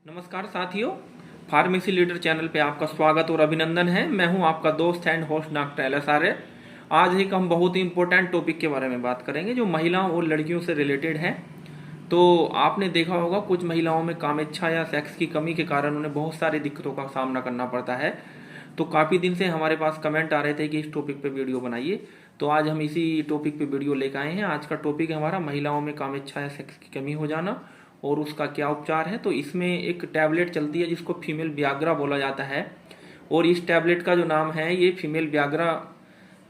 नमस्कार साथियों, pharmacy leader channel पे आपका स्वागत और अभिनंदन है। मैं हूं आपका दोस्त and host doctor L S Arya. आज एक हम बहुत ही इंपॉर्टेंट टॉपिक के बारे में बात करेंगे जो महिलाओं और लड़कियों से रिलेटेड है। तो आपने देखा होगा कुछ महिलाओं में कामेच्छा या सेक्स की कमी के कारण उन्हें बहुत सारी दिक्कतों का सामना करना पड़ता है। तो काफ़ी दिन से हमारे पास कमेंट आ रहे थे कि इस टॉपिक पे वीडियो बनाइए, तो आज हम इसी टॉपिक पे वीडियो लेकर आए हैं। आज का टॉपिक है हमारा महिलाओं में कामेच्छा या सेक्स की कमी हो जाना और उसका क्या उपचार है। तो इसमें एक टैबलेट चलती है जिसको फीमेल व्याग्रा बोला जाता है, और इस टैबलेट का जो नाम है ये फीमेल व्याग्रा,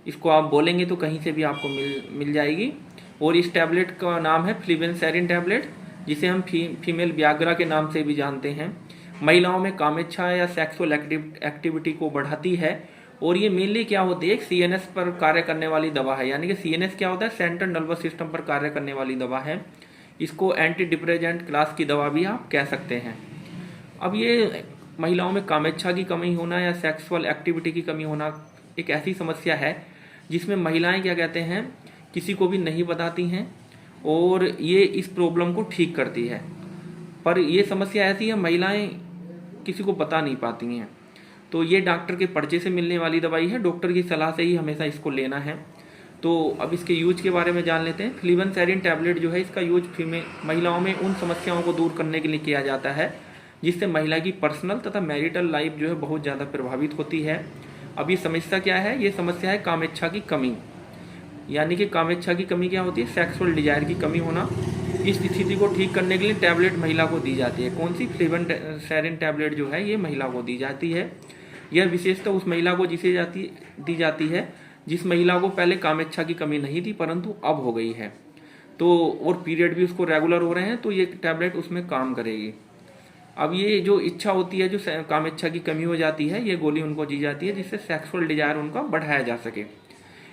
इसको आप बोलेंगे तो कहीं से भी आपको मिल जाएगी। और इस टैबलेट का नाम है फ्लिबेंसेरिन टैबलेट, जिसे हम फीमेल व्याग्रा के नाम से भी जानते हैं। महिलाओं में कामेच्छा या सेक्सुअल एक्टिविटी को बढ़ाती है, और ये मेनली क्या होती है, एक सीएनएस पर कार्य करने वाली दवा है। यानी कि सीएनएस क्या होता है, सेंट्रल नर्वस सिस्टम पर कार्य करने वाली दवा है। इसको एंटी डिप्रेसेंट क्लास की दवा भी आप कह सकते हैं। अब ये महिलाओं में कामेच्छा की कमी होना या सेक्सुअल एक्टिविटी की कमी होना एक ऐसी समस्या है जिसमें महिलाएं क्या कहते हैं, किसी को भी नहीं बताती हैं, और ये इस प्रॉब्लम को ठीक करती है। पर ये समस्या ऐसी है, महिलाएं किसी को बता नहीं पाती हैं। तो ये डॉक्टर के पर्चे से मिलने वाली दवाई है, डॉक्टर की सलाह से ही हमेशा इसको लेना है। तो अब इसके यूज के बारे में जान लेते हैं। फ्लिबेंसेरिन टैबलेट जो है, इसका यूज महिलाओं में उन समस्याओं को दूर करने के लिए किया जाता है जिससे महिला की पर्सनल तथा मैरिटल लाइफ जो है बहुत ज़्यादा प्रभावित होती है। अब ये समस्या क्या है, ये समस्या है कामेच्छा की कमी। यानी कि कामेच्छा की कमी क्या होती है, सेक्सुअल डिजायर की कमी होना। इस स्थिति को ठीक करने के लिए टैबलेट महिला को दी जाती है। कौन सी, फ्लिबेंसेरिन टैबलेट जो है ये महिला को दी जाती है। यह विशेषता उस महिला को दी जाती है जिस महिला को पहले कामेच्छा की कमी नहीं थी परंतु अब हो गई है, तो और पीरियड भी उसको रेगुलर हो रहे हैं, तो ये टैबलेट उसमें काम करेगी। अब ये जो इच्छा होती है, जो कामेच्छा की कमी हो जाती है, ये गोली उनको दी जाती है जिससे सेक्सुअल डिजायर उनका बढ़ाया जा सके।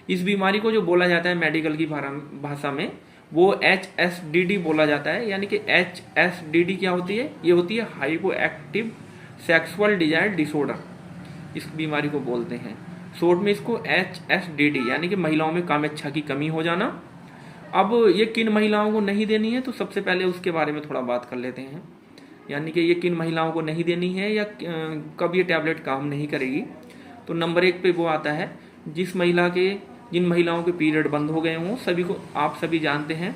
इस बीमारी को जो बोला जाता है मेडिकल की भाषा में, वो HSDD बोला जाता है। यानी कि HSDD क्या होती है, ये होती है hypo active sexual desire disorder, इस बीमारी को बोलते हैं। शॉर्ट में इसको HSDD, यानी कि महिलाओं में कामेच्छा की कमी हो जाना। अब ये किन महिलाओं को नहीं देनी है, तो सबसे पहले उसके बारे में थोड़ा बात कर लेते हैं। यानी कि ये किन महिलाओं को नहीं देनी है या कब ये टैबलेट काम नहीं करेगी। तो नंबर 1 पे वो आता है जिन महिलाओं के पीरियड बंद हो गए हों। सभी को आप सभी जानते हैं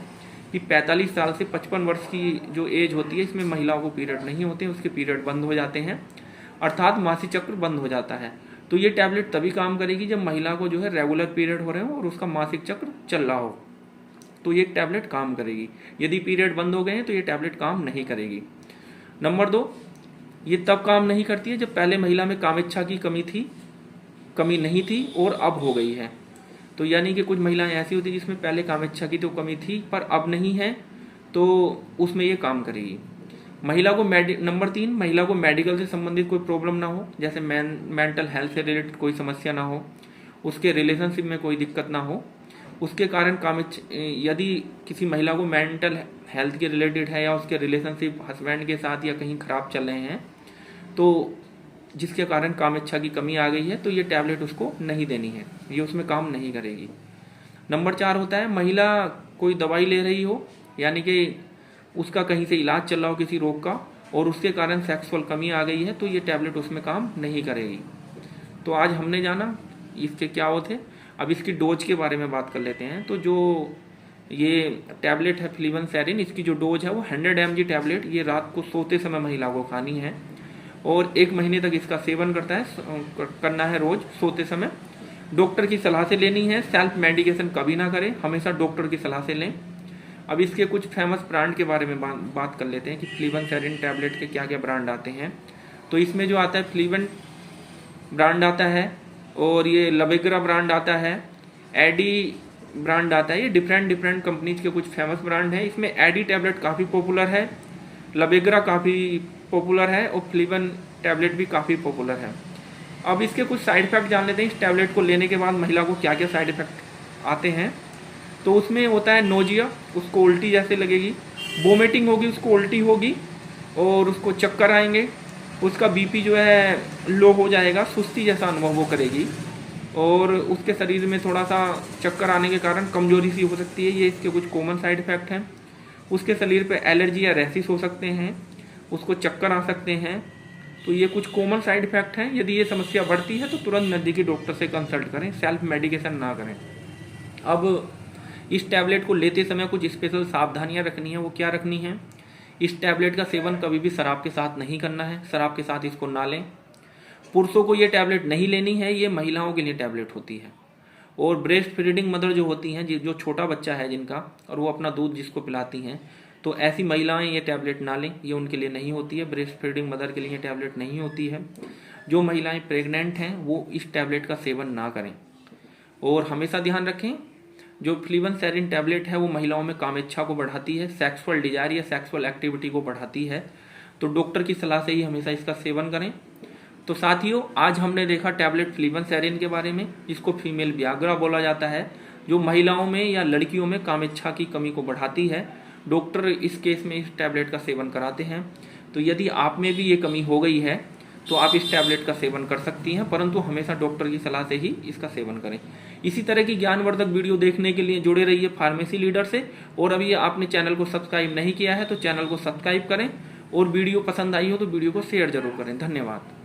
कि 45 साल से 55 वर्ष की जो एज होती है, इसमें महिलाओं को पीरियड नहीं होते, उसके पीरियड बंद हो जाते हैं, अर्थात मासिक चक्र बंद हो जाता है। तो ये टैबलेट तभी काम करेगी जब महिला को जो है रेगुलर पीरियड हो रहे हो और उसका मासिक चक्र चल रहा हो, तो ये टैबलेट काम करेगी। यदि पीरियड बंद हो गए हैं तो ये टैबलेट काम नहीं करेगी। नंबर 2, ये तब काम नहीं करती है जब पहले महिला में कामेच्छा की कमी नहीं थी और अब हो गई है। तो यानी कि कुछ महिलाएं ऐसी होती है जिसमें पहले कामेच्छा की तो कमी थी पर अब नहीं है, तो उसमें ये काम करेगी। नंबर 3, महिला को मेडिकल से संबंधित कोई प्रॉब्लम ना हो, जैसे मेंटल हेल्थ से रिलेटेड कोई समस्या ना हो, उसके रिलेशनशिप में कोई दिक्कत ना हो, उसके कारण यदि किसी महिला को मेंटल हेल्थ के रिलेटेड है या उसके रिलेशनशिप हस्बैंड के साथ या कहीं खराब चल रहे हैं, तो जिसके कारण कामेच्छा की कमी आ गई है, तो ये टैबलेट उसको नहीं देनी है, ये उसमें काम नहीं करेगी। नंबर 4 होता है, महिला कोई दवाई ले रही हो, यानी कि उसका कहीं से इलाज चल रहा हो किसी रोग का, और उसके कारण सेक्सुअल कमी आ गई है, तो ये टैबलेट उसमें काम नहीं करेगी। तो आज हमने जाना इसके क्या होते। अब इसकी डोज के बारे में बात कर लेते हैं। तो जो ये टैबलेट है फ्लिबेंसेरिन, इसकी जो डोज है वो 100 mg टैबलेट ये रात को सोते समय महिला को खानी है, और 1 महीने तक इसका सेवन करना है रोज सोते समय। डॉक्टर की सलाह से लेनी है, सेल्फ मेडिकेशन कभी ना करें, हमेशा डॉक्टर की सलाह से लें। अब इसके कुछ फेमस ब्रांड के बारे में बात कर लेते हैं कि फ्लिबेंसेरिन टैबलेट के क्या क्या ब्रांड आते हैं। तो इसमें जो आता है फ्लिबन ब्रांड आता है, और ये लबेग्रा ब्रांड आता है, एडी ब्रांड आता है। ये डिफरेंट कंपनीज के कुछ फेमस ब्रांड हैं। इसमें एडी टैबलेट काफ़ी पॉपुलर है, लबेग्रा काफ़ी पॉपुलर है, और फ्लिबन टैबलेट भी काफ़ी पॉपुलर है। अब इसके कुछ साइड इफेक्ट जान लेते हैं। इस टैबलेट को लेने के बाद महिला को क्या क्या साइड इफेक्ट आते हैं। तो उसमें होता है नोजिया, उसको उल्टी जैसे लगेगी, वोमिटिंग होगी, उसको उल्टी होगी, और उसको चक्कर आएंगे, उसका बीपी जो है लो हो जाएगा, सुस्ती जैसा अनुभव वो करेगी, और उसके शरीर में थोड़ा सा चक्कर आने के कारण कमजोरी सी हो सकती है। ये इसके कुछ कॉमन साइड इफेक्ट हैं। उसके शरीर पे एलर्जी या रैशिस हो सकते हैं, उसको चक्कर आ सकते हैं। तो ये कुछ कॉमन साइड इफेक्ट हैं। यदि ये समस्या बढ़ती है तो तुरंत नज़दीकी डॉक्टर से कंसल्ट करें, सेल्फ मेडिकेशन ना करें। अब इस टैबलेट को लेते समय कुछ स्पेशल सावधानियां रखनी है। वो क्या रखनी है? इस टैबलेट का सेवन कभी भी शराब के साथ नहीं करना है, शराब के साथ इसको ना लें। पुरुषों को ये टैबलेट नहीं लेनी है, ये महिलाओं के लिए टैबलेट होती है। और ब्रेस्ट फीडिंग मदर जो होती हैं, जो छोटा बच्चा है जिनका, और वो अपना दूध जिसको पिलाती हैं, तो ऐसी महिलाएं ये टैबलेट ना लें, ये उनके लिए नहीं होती है। ब्रेस्ट फीडिंग मदर के लिए टैबलेट नहीं होती है। जो महिलाएं प्रेग्नेंट हैं वो इस टैबलेट का सेवन ना करें। और हमेशा ध्यान रखें, जो फ्लीवन टैबलेट है वो महिलाओं में कामेच्छा को बढ़ाती है, सेक्सुअल डिजायर या सेक्सुअल एक्टिविटी को बढ़ाती है। तो डॉक्टर की सलाह से ही हमेशा इसका सेवन करें। तो साथियों, आज हमने देखा टैबलेट फ्लीवन के बारे में, जिसको फीमेल वियाग्रा बोला जाता है, जो महिलाओं में या लड़कियों में कामेच्छा की कमी को बढ़ाती है। डॉक्टर इस केस में इस टैबलेट का सेवन कराते हैं। तो यदि आप में भी ये कमी हो गई है तो आप इस टैबलेट का सेवन कर सकती हैं, परंतु हमेशा डॉक्टर की सलाह से ही इसका सेवन करें। इसी तरह की ज्ञानवर्धक वीडियो देखने के लिए जुड़े रहिए फार्मेसी लीडर से। और अभी आपने चैनल को सब्सक्राइब नहीं किया है तो चैनल को सब्सक्राइब करें, और वीडियो पसंद आई हो तो वीडियो को शेयर जरूर करें। धन्यवाद।